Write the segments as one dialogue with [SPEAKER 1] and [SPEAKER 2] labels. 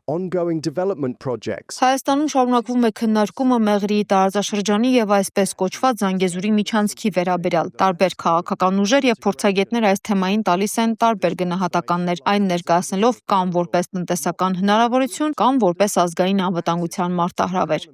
[SPEAKER 1] ongoing development projects.
[SPEAKER 2] Հայաստանում շարունակվում է քննարկումը Մեղրիի տարածաշրջանի եւ այսպես կոչված Զանգեզուրի միջանցքի վերաբերյալ։ Տարբեր քաղաքական ուժեր եւ փորձագետներ այս թեմային տալիս են տարբեր գնահատականներ, այն ներկայացնելով կամ որպես տնտեսական հնարավորություն, կամ որպես ազգային անվտանգության մարտահրավեր։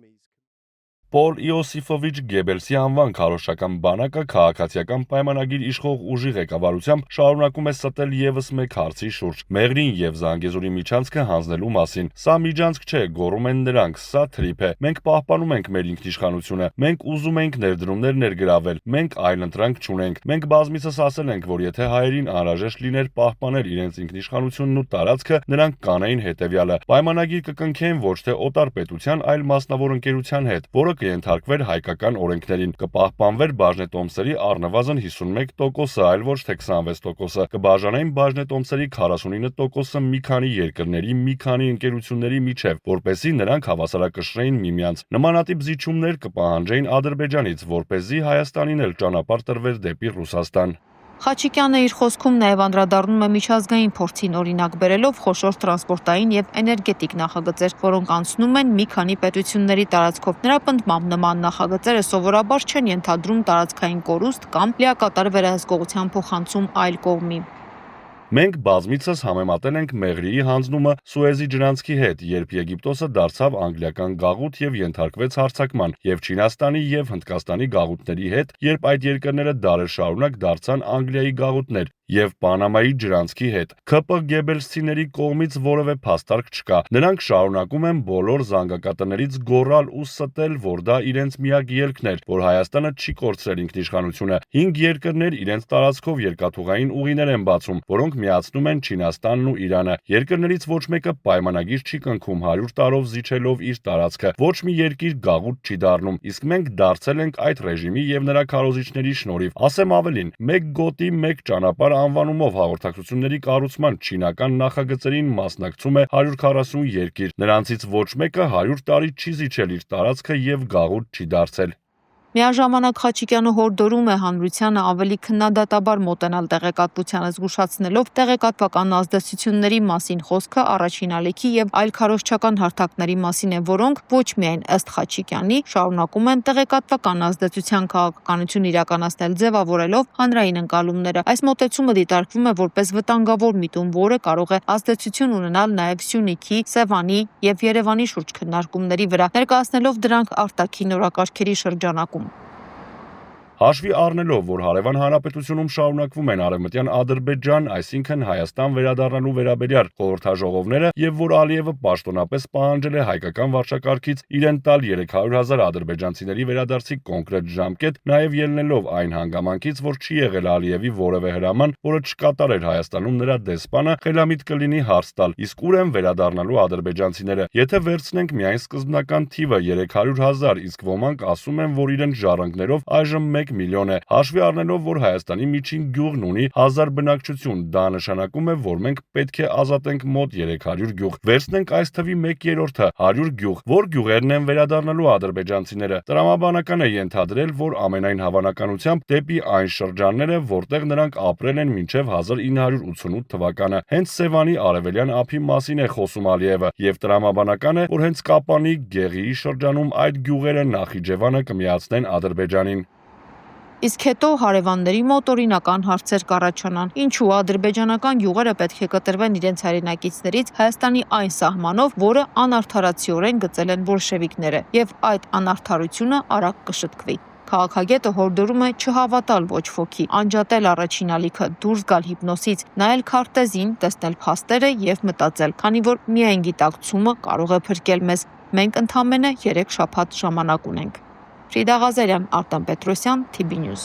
[SPEAKER 3] Պոլ Իոսիֆովիչ Գեբելսի անվան քարոզչական բանակը քաղաքացիական պայմանագիր իշխող ուժի ղեկավարությամբ շարունակում է ստել եւս մեկ հարցի շուրջ՝ Մեղրին եւ Զանգեզուրի միջանցքը հանձնելու մասին։ Սա միջանցք չէ, գոռում են նրանք, սա թրիփ է։ Մենք պահպանում ենք մեր ինքնիշխանությունը, մենք ուզում ենք ներդրումներ ներգրավել, մենք այլընտրանք չունենք։ Մենք բազմիցս ասել ենք, որ եթե հայերին անհրաժեշտ լիներ պահպանել իրենց ինքնիշխանությունն ու տարածքը, նրանք կանեին հետեւյալը. պայմանագիր կկնքեն ոչ թե օտար պետության, այլ մասնավոր ընկերության հետ, որը կենթարկվեր հայկական օրենքներին, կպահպանվեր բաժնետոմսերի առնվազն 51%-ը, այլ ոչ թե 26%-ը, կբաժանեն բաժնետոմսերի 49%-ը մի քանի երկրների, մի քանի ընկերությունների միջև, որպեսզի նրանք հավասարակշռեին միմյանց։ Նմանատիպ զիջումներ կպահանջեին Ադրբեջանից, որպեսզի Հայաստանին էլ ճանապարհ տրվեր դեպի Ռուսաստան։
[SPEAKER 2] Խաչիկյանը իր խոսքում նաև անդրադառնում է միջազգային փորձին, օրինակ բերելով խոշոր տրանսպորտային եւ էներգետիկ նախագծեր, որոնք անցնում են մի քանի պետությունների տարածքով։ Նրա պնդմամբ նման նախագծերը սովորաբար չեն ենթադրում տարածքային կորուստ կամ լիակատար վերահսկողության փոխանցում այլ կողմի։
[SPEAKER 3] Մենք բազմիցս համեմատել ենք Մեղրիի հանձնումը Սուեզի ջրանցքի հետ, երբ Եգիպտոսը դարձավ անգլիական գաղութ եւ ենթարկվեց հարձակման, եւ Չինաստանի եւ Հնդկաստանի գաղութների հետ, երբ այդ երկրները դարեր շարունակ դարձան Անգլիայի գաղութներ, եւ Պանամայի ջրանցքի հետ։ ՔՊ Գեբելսցիների կողմից որևէ փաստարկ չկա։ Նրանք շարունակում են բոլոր զանգակատներից գոռալ ու ստել, որ դա իրենց միակ ելքն էր, որ Հայաստանը չի կորցրել ինքնիշխանությունը։ 5 երկրներ իրենց տարածքով երկաթուղային ուղիներ են բացում, որոնք միացնում են Չինաստանն ու Իրանը։ Երկրներից ոչ մեկը պայմանագիր չի կնքում 100 տարով զիջելով իր տարածքը։ Ոչ մի երկիր գաղութ չի դառնում, իսկ մենք դարձել ենք այդ ռեժիմի եւ նրա քարոզիչների շնորհիվ։ Ասեմ ավելին, մեկ գոտի, մեկ ճանապարհ անվանումով հաղորդակցությունների կառուցման չինական նախագծերին մասնակցում է 140 երկիր։ Նրանցից ոչ մեկը 100 տարի չի զիջել իր տարածքը եւ գաղութ չի դարձել։
[SPEAKER 2] Միաժամանակ Խաչիկյանը հորդորում է հանրությանը ավելի քննադատաբար մոտենալ տեղեկատվությանը, զգուշացնելով տեղեկատվական ազդեցությունների մասին խոսքը առաջին ալիքի եւ այլ քարոզչական հարթակների մասին է, որոնք ոչ միայն ըստ Խաչիկյանի շարունակում են տեղեկատվական ազդեցության քաղաքականություն իրականացնել, ձևավորելով հանրային ընկալումները։ Այս մոտեցումը դիտարկվում է որպես վտանգավոր միտում, որը կարող է ազդեցություն ունենալ նաեւ Սյունիքի, Սևանի եւ Երևանի շուրջ քննարկումների վրա, ներկայացնելով դրանք արտաքին օրակարգերի շրջանակում։
[SPEAKER 3] Հաշվի առնելով, որ Հարևան Հանրապետությունում շարունակվում են արևմտյան Ադրբեջան, այսինքն Հայաստան վերադառնալու վերաբերյալ խորհրդաժողովները եւ որ Ալիևը պաշտոնապես պահանջել է հայկական վարչակարգից իրեն տալ 300,000 ադրբեջանցիների վերադարձի կոնկրետ ժամկետ, նաեւ ելնելով այն հանգամանքից, որ չի եղել Ալիևի որևէ հրաման, որը չկատարեր Հայաստանում նրա դեսպանը, խելամիտ կլինի հարց տալ, իսկ ուր են վերադառնալու ադրբեջանցիները։ Եթե վերցնենք միայն սկզբնական թիվը 300,000, իսկ ոմանք ասում են, որ իրենց ժառանգներով այժմ 1 միլիոն է, հաշվի առնելով, որ Հայաստանի միջին գյուղն ունի 1000 բնակչություն, դա նշանակում է, որ մենք պետք է ազատենք մոտ 300 գյուղ։ Վերցնենք այս թվի 1/3-ը, 100 գյուղ, որ գյուղերն են վերադառնալու ադրբեջանցիները։ Տրամաբանական է ենթադրել, որ ամենայն հավանականությամբ դեպի այն շրջանները, որտեղ նրանք ապրել են մինչև 1988 թվականը։ Հենց Սևանի արևելյան ափի մասին է խոսում Ալիևը, եւ տրամաբանական է, որ հենց Կապանի, Գեղիի շրջանում այդ գյուղերը Նախիջևանը կմիացնեն Ադրբեջանին։
[SPEAKER 2] Իսկ հետո հարևանների մոտ օրինական հարցեր կառաջանան, ինչու ադրբեջանական գյուղերը պետք է կտրվեն իրենց հայրենակիցներից Հայաստանի այն սահմանով, որը անարդարացիորեն գծել են բոլշևիկները, եւ այդ անարդարությունը արագ կշտկվի։ Քաղաքագետը հորդորում է չհավատալ ոչ ոքի, անջատել առաջին ալիքը, դուրս գալ հիպնոսից, նայել քարտեզին, տեսնել փաստերը եւ մտածել, քանի որ միայն գիտակցումը կարող է փրկել մեզ։ Մենք ընդամենը 3 շաբաթ ժամանակ ունենք։ Ֆրիդա Ղազարյան, Արտեմ Պետրոսյան, TB News։